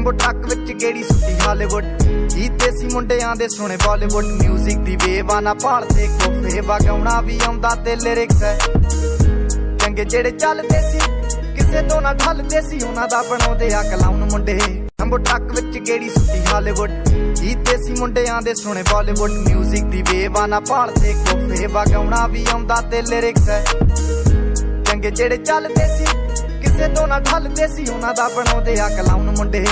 ਟੈਂਬੋ truck ਵਿੱਚ ਗੇੜੀ ਸੁੱਟੀ Hollywood ਜੀਤੇ ਸੀ ਮੁੰਡਿਆਂ ਦੇ ਸੁਣੇ ਬਾਲੀਵੁੱਡ ਮਿਊਜ਼ਿਕ ਦੀ ਵੇਵਾਨਾ ਭਾਲਦੇ ਕੋਫੇ ਵਗਾਉਣਾ ਵੀ ਆਉਂਦਾ ਤੇ ਲਿਰਿਕਸ ਹੈ ਚੰਗੇ ਜਿਹੜੇ ਚੱਲਦੇ ਸੀ ਕਿਸੇ ਤੋਂ ਨਾ ਢਲਦੇ ਸੀ ਉਹਨਾਂ ਦਾ ਬਣਾਉਂਦੇ ਆ ਕਲਾਉਨ ਮੁੰਡੇ ਟੈਂਬੋ ਟਰੱਕ ਵਿੱਚ ਗੇੜੀ ਸੁੱਟੀ ਹਾਲੀਵੁੱਡ ਜੀਤੇ ਸੀ ਮੁੰਡਿਆਂ ਦੇ ਸੁਣੇ ਬਾਲੀਵੁੱਡ ਮਿਊਜ਼ਿਕ ਦੀ ਵੇਵਾਨਾ ਭਾਲਦੇ ਕੋਫੇ ਵਗਾਉਣਾ ਵੀ ਆਉਂਦਾ ਤੇ ਲਿਰਿਕਸ ਹੈ ਚੰਗੇ ਜਿਹੜੇ ਚੱਲਦੇ ਸੀ ਕਿਸੇ ਤੋਂ ਨਾ ਢਲਦੇ ਸੀ ਉਹਨਾਂ ਦਾ ਬਣਾਉਂਦੇ ਆ ਕਲਾਉਨ ਮੁੰਡੇ